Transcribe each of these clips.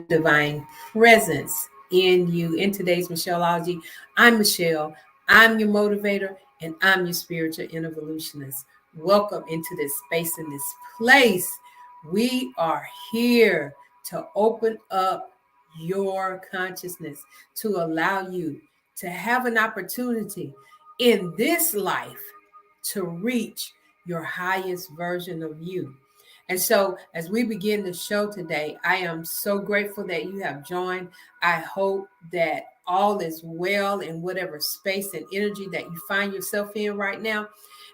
divine presence in you. In today's Michelleology, I'm Michelle. I'm your motivator and I'm your spiritual evolutionist. Welcome into this space and this place. We are here to open up your consciousness to allow you to have an opportunity in this life to reach your highest version of you. And so, as we begin the show today, I am so grateful that you have joined. I hope that all is well in whatever space and energy that you find yourself in right now.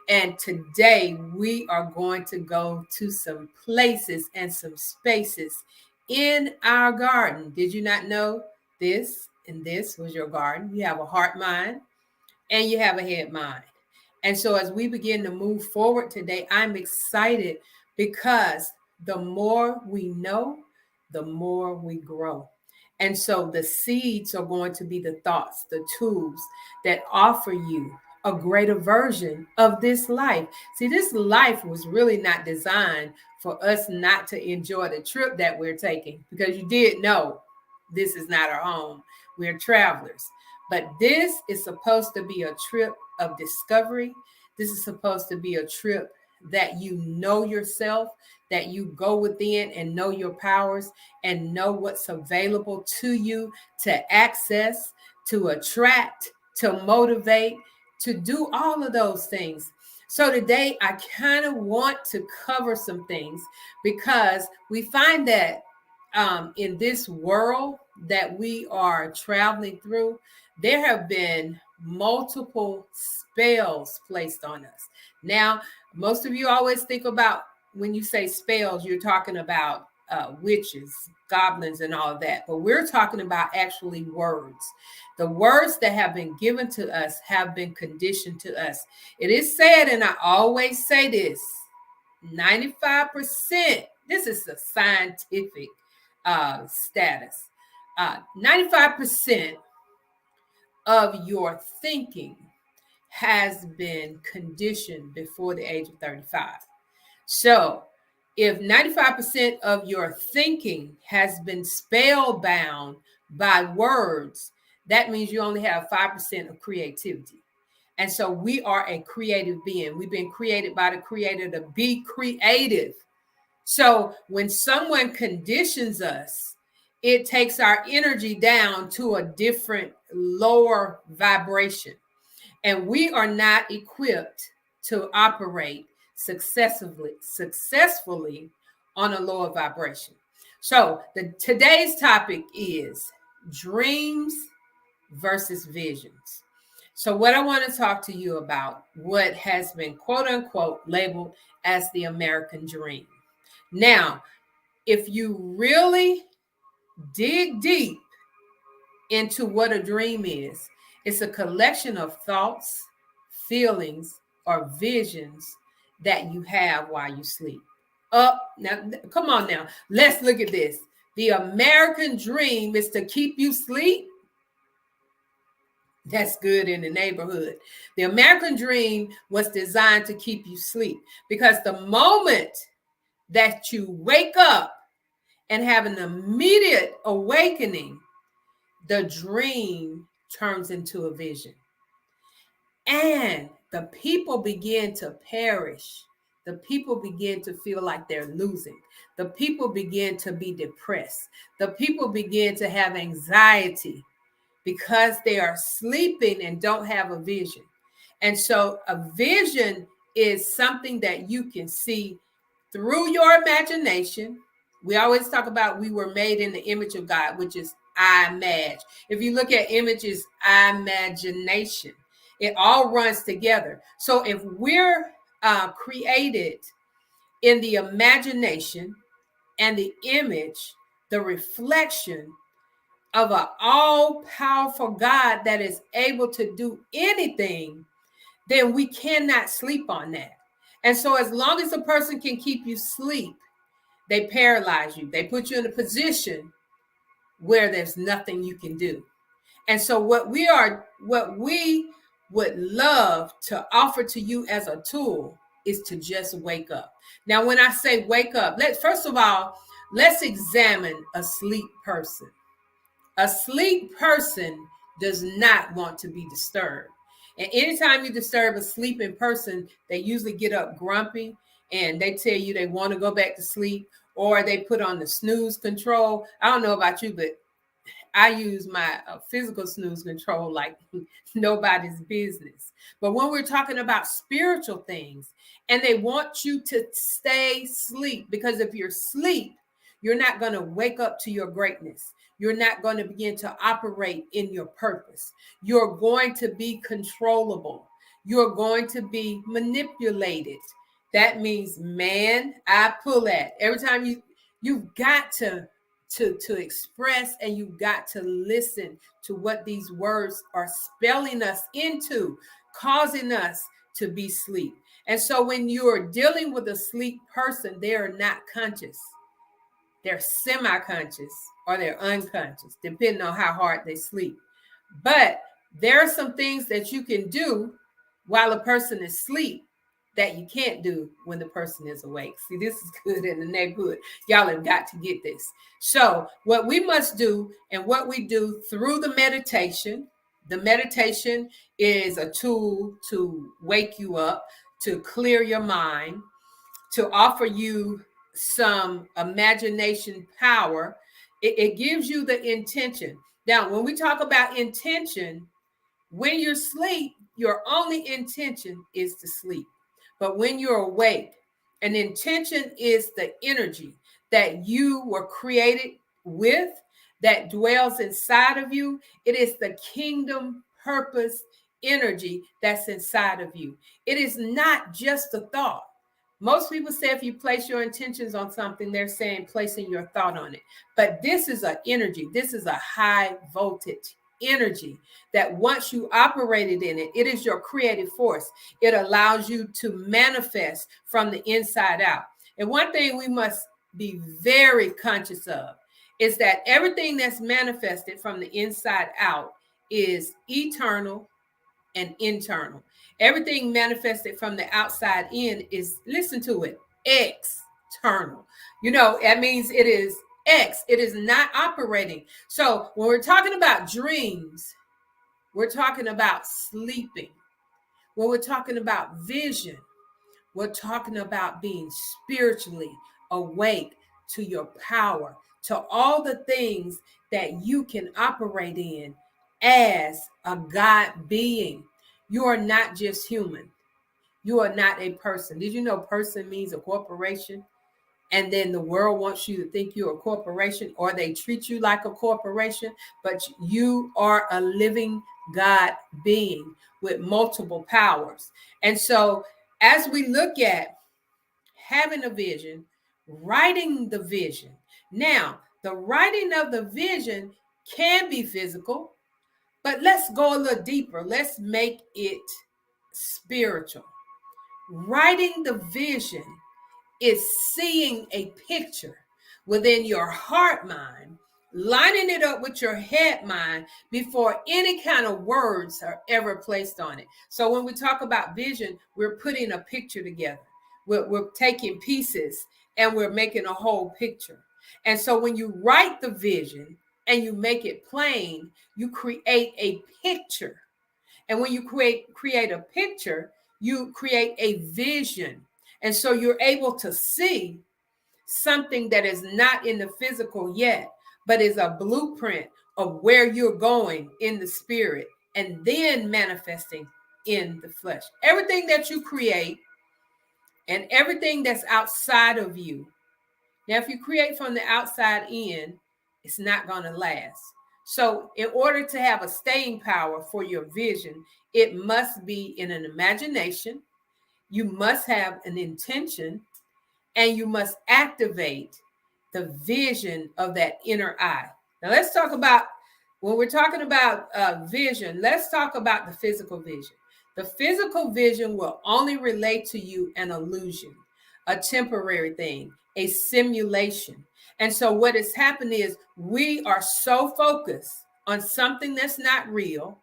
And today, we are going to go to some places and some spaces in our garden. Did you not know this and this was your garden? You have a heart mind and you have a head mind. And so, as we begin to move forward today, I'm excited because the more we know, the more we grow. And so the seeds are going to be the thoughts, the tools that offer you a greater version of this life. See, this life was really not designed for us not to enjoy the trip that we're taking, because you did know this is not our home. We're travelers. But this is supposed to be a trip of discovery. This is supposed to be a trip that you know yourself, that you go within and know your powers and know what's available to you to access, to attract, to motivate, to do all of those things. So today I kind of want to cover some things because we find that in this world that we are traveling through, there have been multiple spells placed on us. Now, most of you always think about, when you say spells, you're talking about witches, goblins, and all of that. But we're talking about actually words. The words that have been given to us have been conditioned to us. It is said, and I always say this, 95%, this is a scientific status. 95% of your thinking has been conditioned before the age of 35. So if 95% of your thinking has been spellbound by words, that means you only have 5% of creativity. And so we are a creative being. We've been created by the Creator to be creative. So when someone conditions us, it takes our energy down to a different, lower vibration. And we are not equipped to operate successfully on a lower vibration. So today's topic is dreams versus visions. So what I want to talk to you about, what has been quote unquote labeled as the American dream. Now, if you really dig deep into what a dream is, it's a collection of thoughts, feelings, or visions that you have while you sleep. Now, come on now. Let's look at this. The American dream is to keep you asleep. That's good in the neighborhood. The American dream was designed to keep you asleep, because the moment that you wake up and have an immediate awakening, the dream turns into a vision. And the people begin to perish. The people begin to feel like they're losing. The people begin to be depressed. The people begin to have anxiety because they are sleeping and don't have a vision. And so a vision is something that you can see through your imagination. We always talk about we were made in the image of God, which is image. If you look at images, imagination, it all runs together. So if we're created in the imagination and the image, the reflection of an all-powerful God that is able to do anything, then we cannot sleep on that. And so as long as a person can keep you asleep, they paralyze you. They put you in a position where there's nothing you can do. And so what we would love to offer to you as a tool is to just wake up. Now, when I say wake up, first of all, Let's examine a sleep person. A sleep person does not want to be disturbed. And anytime you disturb a sleeping person, they usually get up grumpy and they tell you they want to go back to sleep, or they put on the snooze control. I don't know about you, but I use my physical snooze control like nobody's business. But when we're talking about spiritual things, and they want you to stay asleep, because if you're asleep, you're not going to wake up to your greatness. You're not going to begin to operate in your purpose. You're going to be controllable. You're going to be manipulated. That means, man, I pull at every time you've got to express, and you've got to listen to what these words are spelling us into, causing us to be asleep. And so when you're dealing with a sleep person, they are not conscious. They're semi-conscious or they're unconscious, depending on how hard they sleep. But there are some things that you can do while a person is asleep that you can't do when the person is awake. See, this is good in the neighborhood. Y'all have got to get this. So what we must do, and what we do through the meditation is a tool to wake you up, to clear your mind, to offer you some imagination power. It gives you the intention. Now, when we talk about intention, when you're asleep, your only intention is to sleep. But when you're awake, an intention is the energy that you were created with, that dwells inside of you. It is the kingdom purpose energy that's inside of you. It is not just a thought. Most people say if you place your intentions on something, they're saying placing your thought on it. But this is an energy. This is a high voltage energy that once you operated in it, it is your creative force. It allows you to manifest from the inside out. And one thing we must be very conscious of is that everything that's manifested from the inside out is eternal and internal. Everything manifested from the outside in is, listen to it, external. You know, that means it is X. It is not operating. So when we're talking about dreams, we're talking about sleeping. When we're talking about vision, we're talking about being spiritually awake to your power, to all the things that you can operate in as a God being. You are not just human. You are not a person. Did you know person means a corporation? And then the world wants you to think you're a corporation, or they treat you like a corporation, but you are a living God being with multiple powers. And so as we look at having a vision, writing the vision. Now, the writing of the vision can be physical, but let's go a little deeper. Let's make it spiritual. Writing the vision is seeing a picture within your heart mind, lining it up with your head mind before any kind of words are ever placed on it. So when we talk about vision, we're putting a picture together. We're taking pieces and we're making a whole picture. And so when you write the vision and you make it plain, you create a picture. And when you create a picture, you create a vision. And so you're able to see something that is not in the physical yet, but is a blueprint of where you're going in the spirit, and then manifesting in the flesh. Everything that you create and everything that's outside of you. Now, if you create from the outside in, it's not going to last. So in order to have a staying power for your vision, it must be in an imagination. You must have an intention, and you must activate the vision of that inner eye. Now let's talk about, when we're talking about vision, let's talk about the physical vision. The physical vision will only relate to you an illusion, a temporary thing, a simulation. And so what has happened is we are so focused on something that's not real.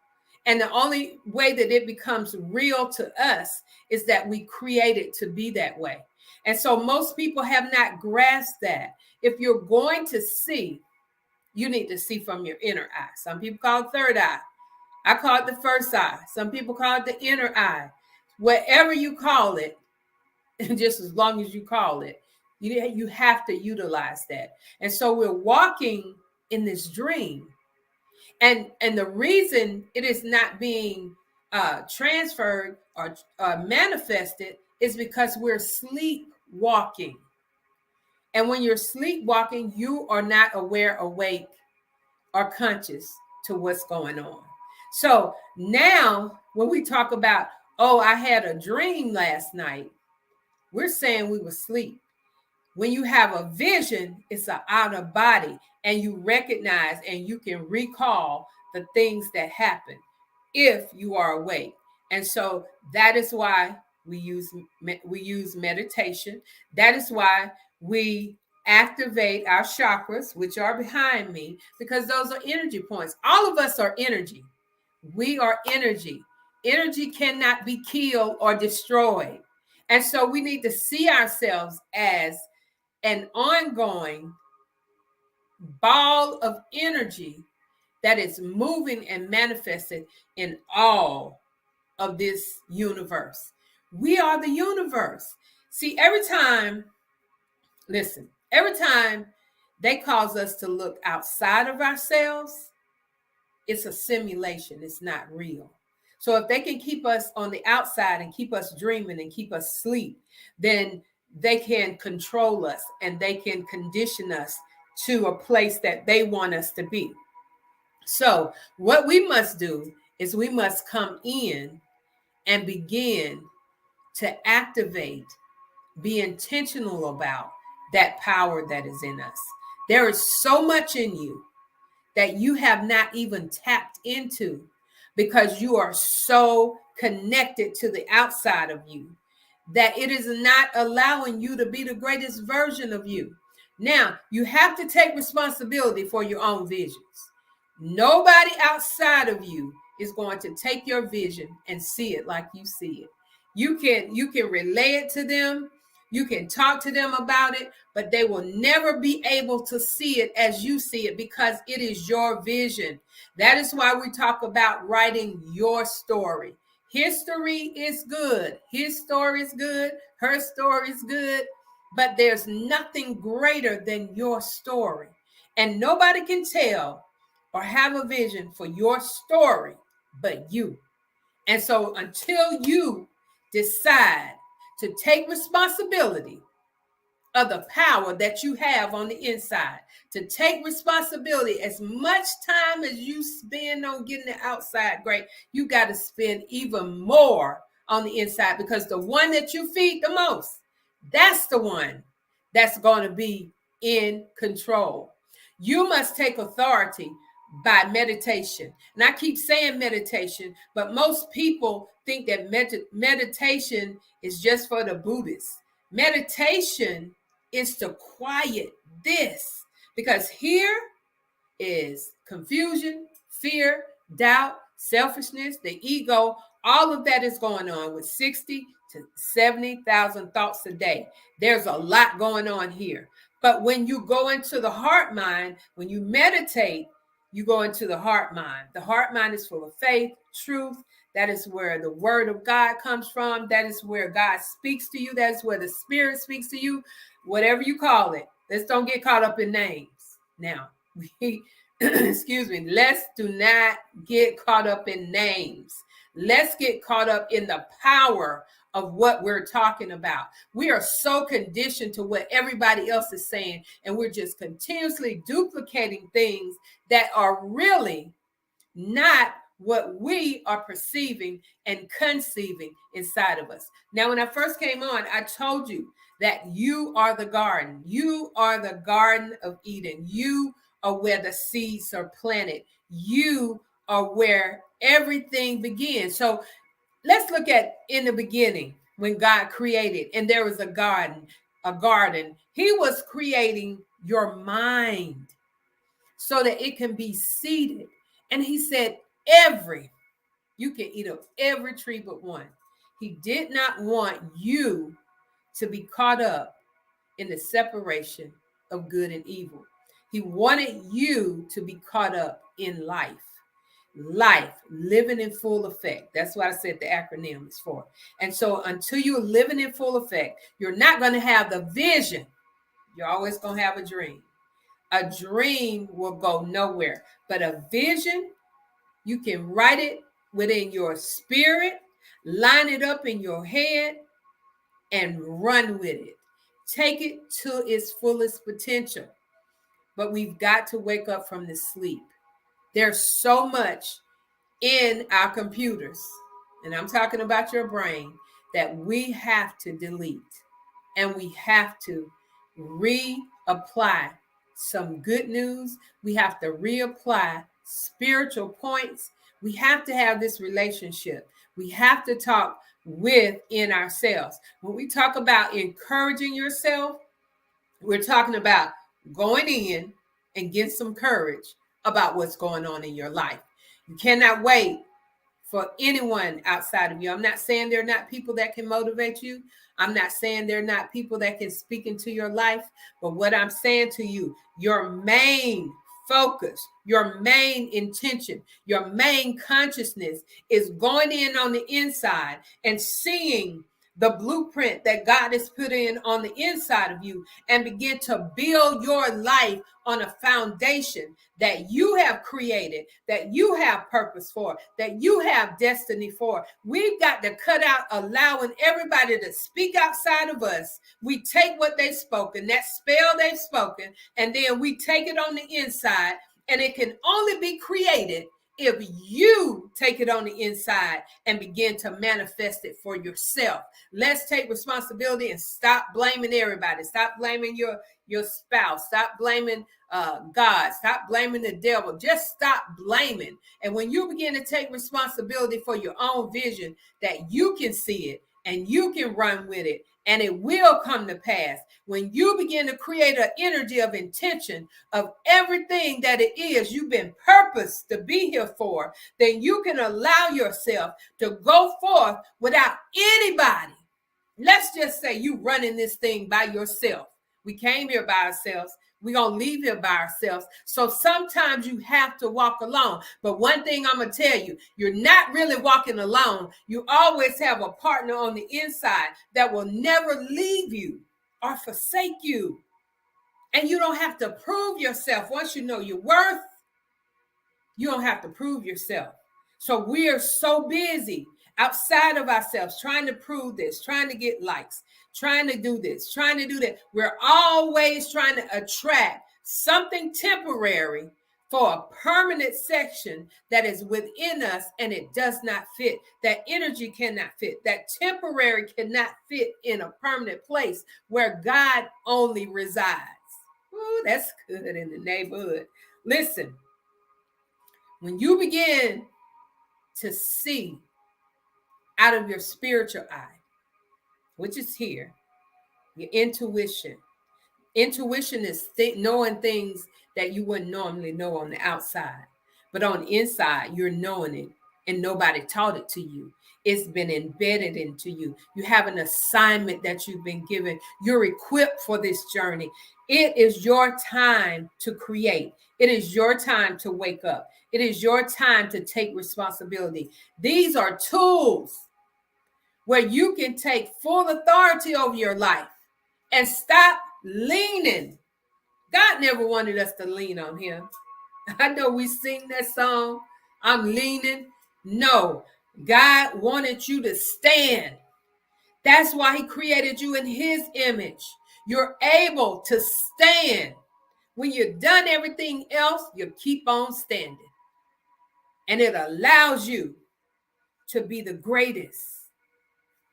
And the only way that it becomes real to us is that we create it to be that way. And so most people have not grasped that. If you're going to see, you need to see from your inner eye. Some people call it third eye. I call it the first eye. Some people call it the inner eye. Whatever you call it, and just as long as you call it, you have to utilize that. And so we're walking in this dream. And the reason it is not being transferred or manifested is because we're sleepwalking. And when you're sleepwalking, you are not aware, awake, or conscious to what's going on. So now when we talk about, oh, I had a dream last night, we're saying we were asleep. When you have a vision, it's an out of body, and you recognize and you can recall the things that happen if you are awake. And so that is why we use meditation. That is why we activate our chakras, which are behind me, because those are energy points. All of us are energy. We are energy. Energy cannot be killed or destroyed. And so we need to see ourselves as an ongoing ball of energy that is moving and manifested in all of this universe. We are the universe. See, every time they cause us to look outside of ourselves, it's a simulation. It's not real. So if they can keep us on the outside and keep us dreaming and keep us asleep, then they can control us and they can condition us to a place that they want us to be. So what we must do is we must come in and begin to activate, be intentional about that power that is in us. There is so much in you that you have not even tapped into because you are so connected to the outside of you that it is not allowing you to be the greatest version of you. Now, you have to take responsibility for your own visions. Nobody outside of you is going to take your vision and see it like you see it. You can relay it to them. You can talk to them about it, but they will never be able to see it as you see it because it is your vision. That is why we talk about writing your story. History is good. His story is good. Her story is good. But there's nothing greater than your story. And nobody can tell or have a vision for your story but you. And so until you decide to take responsibility of the power that you have on the inside, to take responsibility, as much time as you spend on getting the outside great, you got to spend even more on the inside, because the one that you feed the most, that's the one that's going to be in control. You must take authority by meditation. And I keep saying meditation, but most people think that meditation is just for the Buddhists. Meditation is to quiet this, because here is confusion, fear, doubt, selfishness, the ego. All of that is going on with 60 to 70,000 thoughts a day. There's a lot going on here. But when you go into the heart mind, when you meditate, you go into the heart mind. The heart mind is full of faith, truth. That is where the word of God comes from. That is where God speaks to you. That is where the Spirit speaks to you, whatever you call it. Let's don't get caught up in names. Now, excuse me, let's do not get caught up in names. Let's get caught up in the power of what we're talking about. We are so conditioned to what everybody else is saying, and we're just continuously duplicating things that are really not what we are perceiving and conceiving inside of us. Now, when I first came on, I told you that you are the garden. You are the Garden of Eden. You are where the seeds are planted. You are where everything begins. So let's look at in the beginning when God created, and there was a garden. He was creating your mind so that it can be seeded. And he said, you can eat of every tree but one. He did not want you to be caught up in the separation of good and evil. He wanted you to be caught up in life. Life, living in full effect. That's what I said the acronym is for. And so until you're living in full effect, you're not going to have the vision. You're always going to have a dream. A dream will go nowhere, but a vision, you can write it within your spirit, line it up in your head, and run with it. Take it to its fullest potential. But we've got to wake up from the sleep. There's so much in our computers, and I'm talking about your brain, that we have to delete. And we have to reapply some good news. We have to reapply spiritual points. We have to have this relationship. We have to talk within ourselves. When we talk about encouraging yourself, we're talking about going in and getting some courage about what's going on in your life. You cannot wait for anyone outside of you. I'm not saying there are not people that can motivate you. I'm not saying there are not people that can speak into your life. But what I'm saying to you, your main focus, your main intention, your main consciousness is going in on the inside and seeing the blueprint that God has put in on the inside of you and begin to build your life on a foundation that you have created, that you have purpose for, that you have destiny for. We've got to cut out allowing everybody to speak outside of us. We take what they've spoken, that spell they've spoken, and then we take it on the inside, and it can only be created if you take it on the inside and begin to manifest it for yourself. Let's take responsibility and stop blaming everybody. Stop blaming your spouse. Stop blaming God. Stop blaming the devil. Just stop blaming. And when you begin to take responsibility for your own vision, that you can see it and you can run with it, and it will come to pass. When you begin to create an energy of intention of everything that it is you've been purposed to be here for, then you can allow yourself to go forth without anybody. Let's just say you running this thing by yourself. We came here by ourselves. We're going to leave here by ourselves. So sometimes you have to walk alone. But one thing I'm going to tell you, you're not really walking alone. You always have a partner on the inside that will never leave you or forsake you. And you don't have to prove yourself. Once you know your worth, you don't have to prove yourself. So we are so busy outside of ourselves trying to prove this, trying to get likes, trying to do this, trying to do that. We're always trying to attract something temporary for a permanent section that is within us, and it does not fit. That energy cannot fit. That temporary cannot fit in a permanent place where God only resides. Ooh, that's good in the neighborhood. Listen, when you begin to see out of your spiritual eye, which is here, your intuition. Intuition is knowing things that you wouldn't normally know on the outside. But on the inside, you're knowing it, and nobody taught it to you. It's been embedded into you. You have an assignment that you've been given. You're equipped for this journey. It is your time to create. It is your time to wake up. It is your time to take responsibility. These are tools where you can take full authority over your life and stop leaning. God never wanted us to lean on him. I know we sing that song, I'm leaning. No, God wanted you to stand. That's why he created you in his image. You're able to stand. When you've done everything else, you keep on standing. And it allows you to be the greatest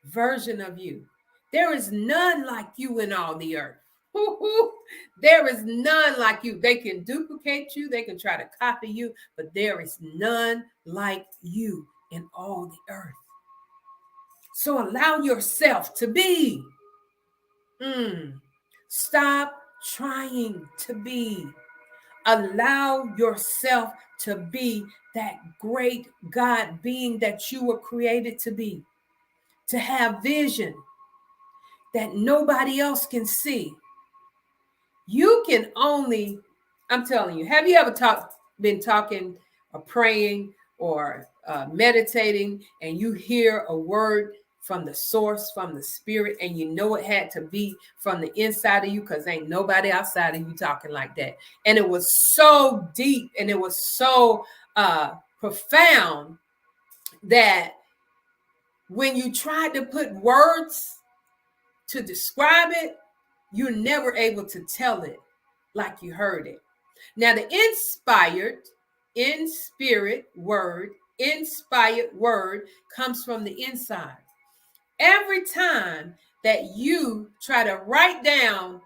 version of you. There is none like you in all the earth. There is none like you. They can duplicate you. They can try to copy you, but there is none like you in all the earth. So allow yourself to be. Stop trying to be. Allow yourself to be that great God being that you were created to be. To have vision. that nobody else can see. You can only, I'm telling you, have you ever been talking or praying or meditating, and you hear a word from the source, from the spirit, and you know it had to be from the inside of you, because ain't nobody outside of you talking like that. And it was so deep and it was so profound that when you tried to put words to describe it, you're never able to tell it like you heard it. Now, the inspired word comes from the inside. Every time that you try to write down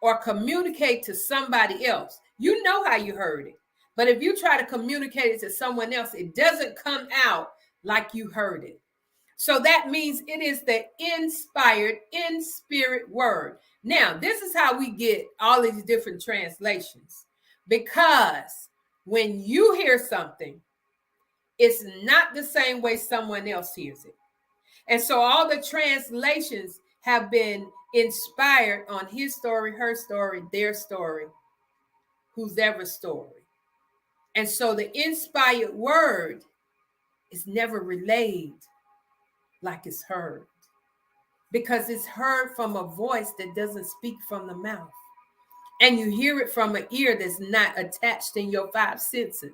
or communicate to somebody else, you know how you heard it. But if you try to communicate it to someone else, it doesn't come out like you heard it. So that means it is the inspired, in spirit word. Now, this is how we get all these different translations. Because when you hear something, it's not the same way someone else hears it. And so all the translations have been inspired on his story, her story, their story, whose ever story. And so the inspired word is never relayed like it's heard, because it's heard from a voice that doesn't speak from the mouth. And you hear it from an ear that's not attached in your five senses.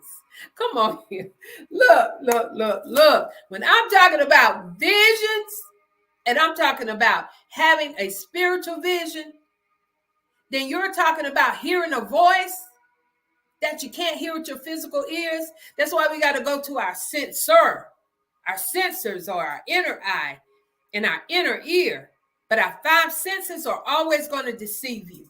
Come on here. Look. When I'm talking about visions, and I'm talking about having a spiritual vision, then you're talking about hearing a voice that you can't hear with your physical ears. That's why we got to go to our sensor. Our sensors are our inner eye and our inner ear. But our five senses are always going to deceive you.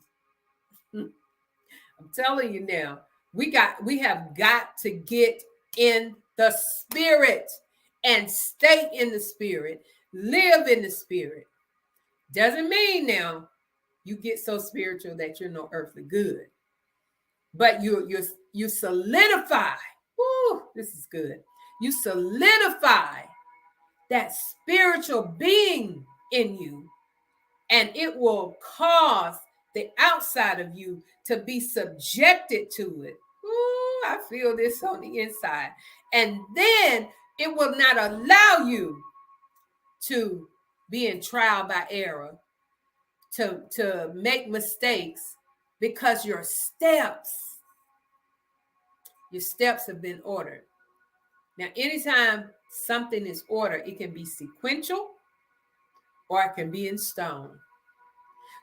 I'm telling you now, we have got to get in the spirit and stay in the spirit, live in the spirit. Doesn't mean now you get so spiritual that you're no earthly good, but you solidify. Woo, this is good. You solidify that spiritual being in you, and it will cause the outside of you to be subjected to it. Ooh, I feel this on the inside. And then it will not allow you to be in trial by error, to make mistakes, because your steps have been ordered. Now, anytime something is ordered, it can be sequential or it can be in stone.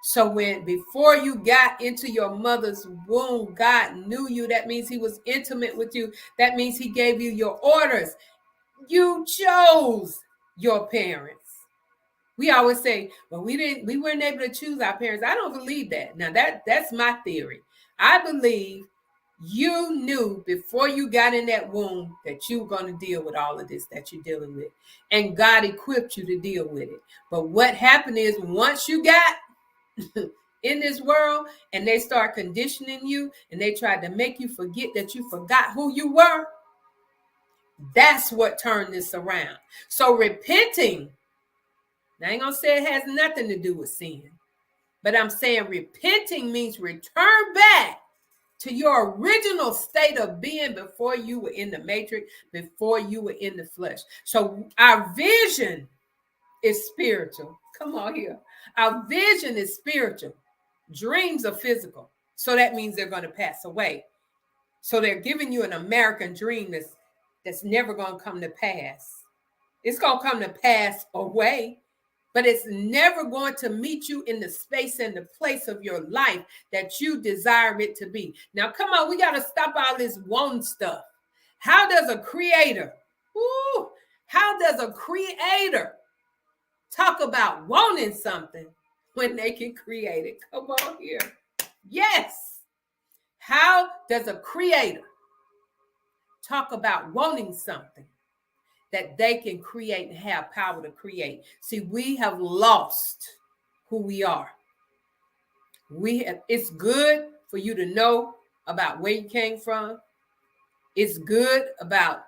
So before you got into your mother's womb, God knew you. That means he was intimate with you. That means he gave you your orders. You chose your parents. We always say, well, we weren't able to choose our parents. I don't believe that. Now that's my theory. I believe you knew before you got in that womb that you were going to deal with all of this that you're dealing with. And God equipped you to deal with it. But what happened is, once you got in this world and they start conditioning you and they tried to make you forget that you forgot who you were, that's what turned this around. So repenting, I ain't gonna say it has nothing to do with sin, but I'm saying repenting means return back to your original state of being before you were in the matrix, before you were in the flesh. So our vision is spiritual. Come on here. Our vision is spiritual. Dreams are physical. So that means they're going to pass away. So they're giving you an American dream that's never going to come to pass. It's going to come to pass away, but it's never going to meet you in the space and the place of your life that you desire it to be. Now, come on, we got to stop all this want stuff. How does a creator talk about wanting something when they can create it? Come on here. Yes. How does a creator talk about wanting something that they can create and have power to create? See, we have lost who we are. It's good for you to know about where you came from. It's good about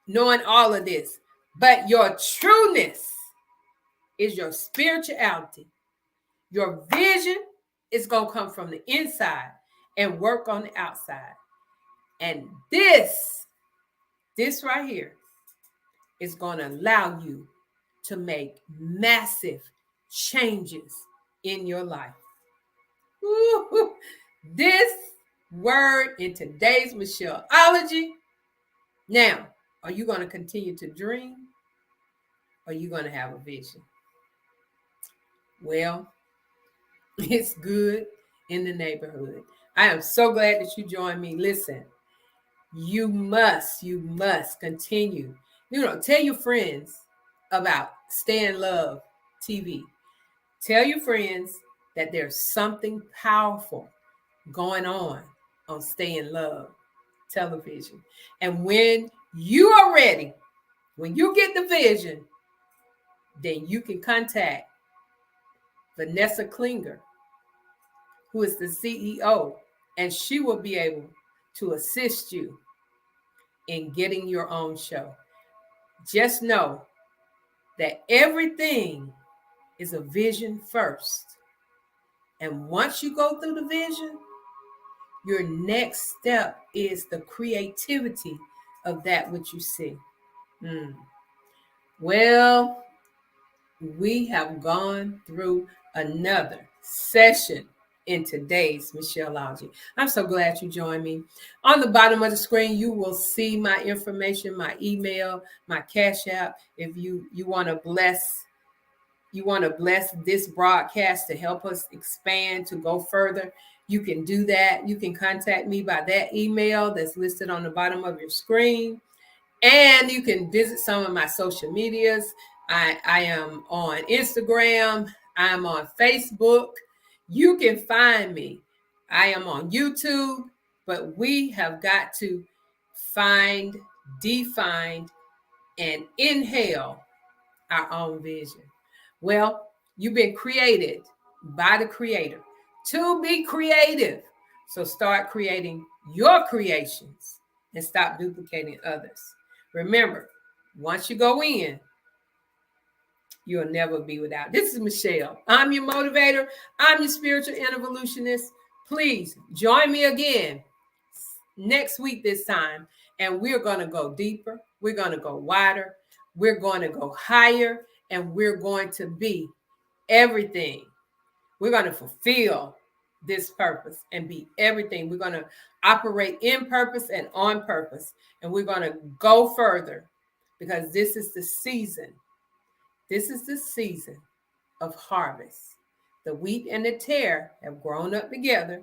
knowing all of this. But your trueness is your spirituality. Your vision is going to come from the inside and work on the outside. And this right here is going to allow you to make massive changes in your life. Woo-hoo. This word in today's Michelleology. Now, are you going to continue to dream? Or are you going to have a vision? Well, it's good in the neighborhood. I am so glad that you joined me. Listen, you must continue. Tell your friends about Stay in Love TV. Tell your friends that there's something powerful going on Stay in Love television. And when you are ready, when you get the vision, then you can contact Vanessa Klinger, who is the CEO, and she will be able to assist you in getting your own show. Just know that everything is a vision first. And once you go through the vision, your next step is the creativity of that which you see. Well, we have gone through another session in today's Michelleology. I'm so glad you joined me. On the bottom of the screen, you will see my information, my email, my Cash App. If you want to bless this broadcast to help us expand, to go further, you can do that. You can contact me by that email that's listed on the bottom of your screen. And you can visit some of my social medias. I am on Instagram. I'm on Facebook. You can find me. I am on YouTube, but we have got to find, define, and inhale our own vision. Well, you've been created by the Creator to be creative. So start creating your creations and stop duplicating others. Remember, once you go in, you'll never be without. This is Michelle. I'm your motivator. I'm your spiritual evolutionist. Please join me again next week this time, and we're going to go deeper. We're going to go wider. We're going to go higher, and we're going to be everything. We're going to fulfill this purpose and be everything. We're going to operate in purpose and on purpose, and we're going to go further because this is the season. This is the season of harvest. The wheat and the tare have grown up together,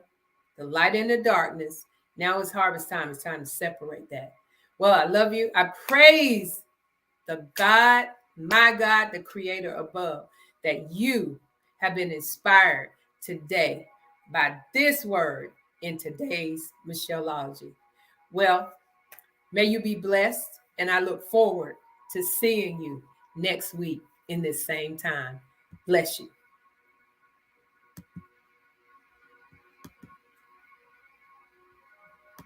the light and the darkness. Now it's harvest time. It's time to separate that. Well, I love you. I praise the God, my God, the Creator above, that you have been inspired today by this word in today's Michelleology. Well, may you be blessed, and I look forward to seeing you next week in this same time. Bless you.